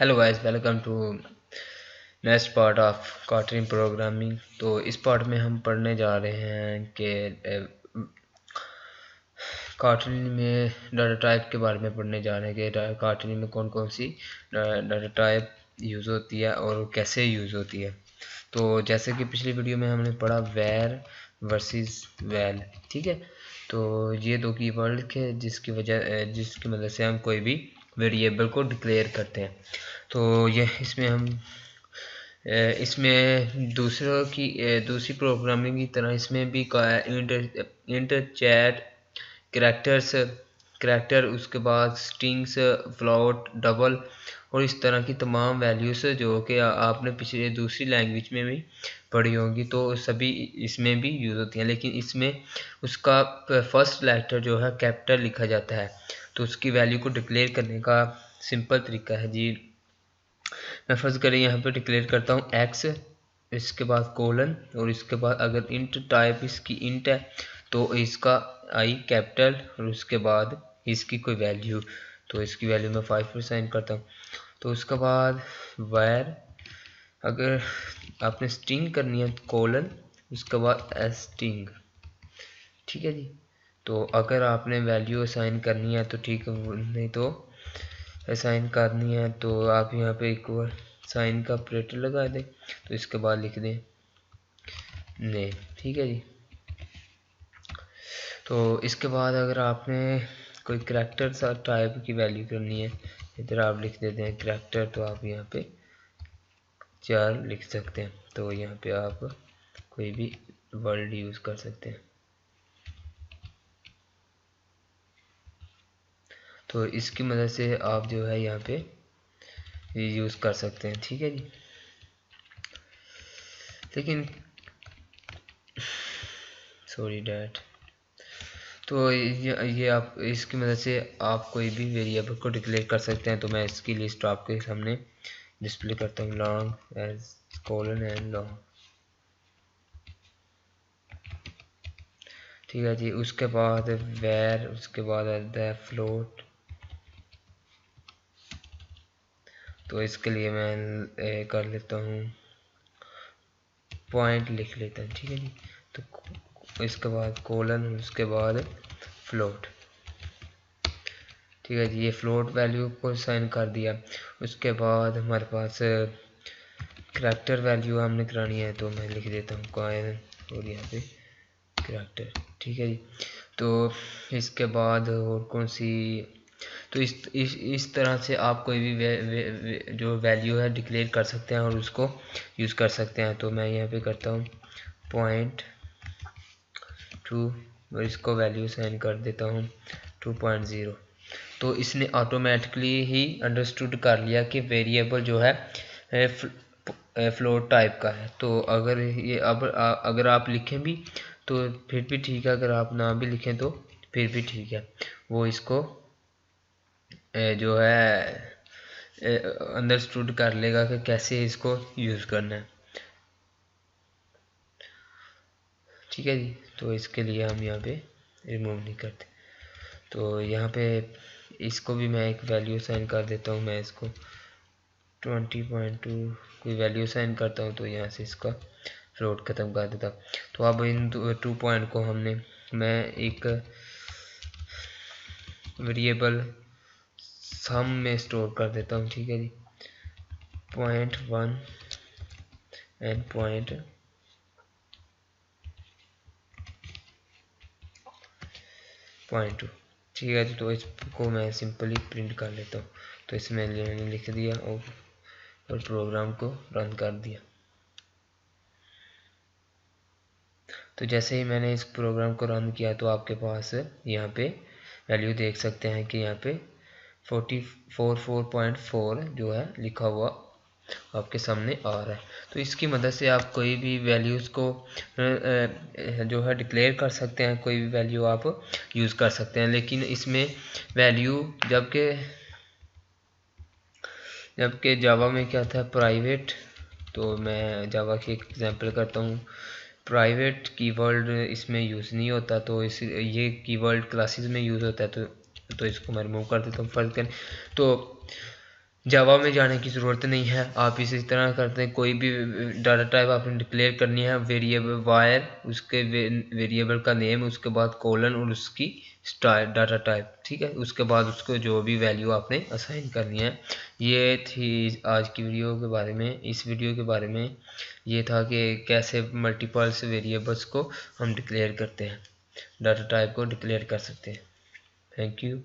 Hello guys, welcome to next part of Kotlin programming. तो इस part में हम पढ़ने जा रहे हैं कि कॉटलिन में डाटा टाइप के बारे में पढ़ने जा रहे हैं कि कॉटलिन में कौन कौन सी डाटा टाइप यूज़ होती है और कैसे यूज़ होती है। तो जैसे कि पिछली वीडियो में हमने पढ़ा वैर वर्सेस वैल, ठीक है। तो ये दो कीवर्ड के जिसकी मदद से हम कोई भी वेरिएबल को डिक्लेयर करते हैं। तो ये इसमें दूसरी प्रोग्रामिंग की तरह इसमें भी इंट चैट करैक्टर उसके बाद स्ट्रिंग्स फ्लोट डबल और इस तरह की तमाम वैल्यूज़ जो कि आपने पिछले दूसरी लैंग्वेज में भी पढ़ी होंगी, तो सभी इसमें भी यूज़ होती हैं। लेकिन इसमें उसका फर्स्ट लेटर जो है कैपिटल लिखा जाता है। तो उसकी वैल्यू को डिक्लेयर करने का सिंपल तरीका है जी। मैं फर्स्ट करें यहाँ पे डिक्लेयर करता हूँ एक्स, इसके बाद कोलन और इसके बाद अगर इंट टाइप इसकी इंट है तो इसका आई कैपिटल और उसके बाद इसकी कोई वैल्यू, तो इसकी वैल्यू मैं 5 पर साइन करता हूँ। तो उसके बाद वायर अगर आपने स्ट्रिंग करनी है कोलन उसके बाद स्ट्रिंग, ठीक है जी। तो अगर आपने वैल्यू असाइन करनी है तो ठीक है, नहीं तो असाइन करनी है तो आप यहाँ पे एक और साइन का ऑपरेटर लगा दें। तो इसके बाद लिख दें नेम, ठीक है जी। तो इसके बाद अगर आपने कोई करैक्टर सा टाइप की वैल्यू करनी है, इधर आप लिख देते हैं करैक्टर, तो आप यहाँ पे 4 लिख सकते हैं। तो यहाँ पे आप कोई भी वर्ड यूज़ कर सकते हैं। तो इसकी मदद से आप जो है यहाँ पे यूज़ कर सकते हैं, ठीक है जी। लेकिन सॉरी डैट, तो ये आप इसकी मदद से आप कोई भी वेरिएबल को डिक्लेयर कर सकते हैं। तो मैं इसकी लिस्ट आपके सामने डिस्प्ले करता हूँ, long as colon and long, ठीक है जी। उसके बाद वैर, उसके बाद द फ्लोट। तो इसके लिए मैं कर लेता हूँ पॉइंट लिख लेता हूँ, ठीक है जी। तो इसके बाद कोलन, उसके बाद फ्लोट, ठीक है जी। ये फ्लोट वैल्यू को साइन कर दिया। उसके बाद हमारे पास करैक्टर वैल्यू हमने करानी है, तो मैं लिख देता हूँ कॉइन और यहाँ पे करैक्टर, ठीक है जी। तो इसके बाद और कौन सी, तो इस तरह से आप कोई भी जो वैल्यू है डिक्लेयर कर सकते हैं और उसको यूज़ कर सकते हैं। तो मैं यहाँ पे करता हूँ पॉइंट 2 और इसको वैल्यू साइन कर देता हूँ 2.0। तो इसने ऑटोमेटिकली ही अंडरस्टूड कर लिया कि वेरिएबल जो है फ्लोट टाइप का है। तो अगर ये अगर आप लिखें भी तो फिर भी ठीक है, अगर आप ना भी लिखें तो फिर भी ठीक है, वो इसको जो है अंडरस्टूड कर लेगा कि कैसे इसको यूज़ करना है, ठीक है जी। तो इसके लिए हम यहाँ पे रिमूव नहीं करते। तो यहाँ पे इसको भी मैं एक वैल्यू साइन कर देता हूँ। मैं इसको 20.2 कोई वैल्यू साइन करता हूँ, तो यहाँ से इसका फ्लोट ख़त्म कर देता हूँ। तो अब इन 2 पॉइंट को मैं एक वेरिएबल सम में स्टोर कर देता हूँ, ठीक है जी। 0.1 एंड 0.2, ठीक है जी। तो इसको मैं सिंपली प्रिंट कर लेता हूँ। तो इसमें मैंने लिख दिया और प्रोग्राम को रन कर दिया। तो जैसे ही मैंने इस प्रोग्राम को रन किया तो आपके पास यहाँ पे वैल्यू देख सकते हैं कि यहाँ पे 44.4 जो है लिखा हुआ आपके सामने आ रहा है। तो इसकी मदद से आप कोई भी वैल्यूज़ को जो है डिक्लेयर कर सकते हैं, कोई भी वैल्यू आप यूज़ कर सकते हैं। लेकिन इसमें वैल्यू जबकि जावा में क्या था प्राइवेट, तो मैं जावा की एक एग्जांपल करता हूँ। प्राइवेट कीवर्ड इसमें यूज़ नहीं होता, तो ये कीवर्ड क्लासेस में यूज़ होता है। तो इसको मैं रिमूव कर देता हूँ। फर्क करें तो जावा में जाने की ज़रूरत नहीं है, आप इसी तरह करते हैं। कोई भी डाटा टाइप आपने डिक्लेयर करनी है, वेरिएबल वायर, उसके वेरिएबल का नेम, उसके बाद कोलन और उसकी स्टार डाटा टाइप, ठीक है। उसके बाद उसको जो भी वैल्यू आपने असाइन करनी है। ये थी आज की वीडियो के बारे में। इस वीडियो के बारे में ये था कि कैसे मल्टीपल्स वेरिएबल्स को हम डिक्लेयर करते हैं, डाटा टाइप को डिक्लेयर कर सकते हैं। Thank you.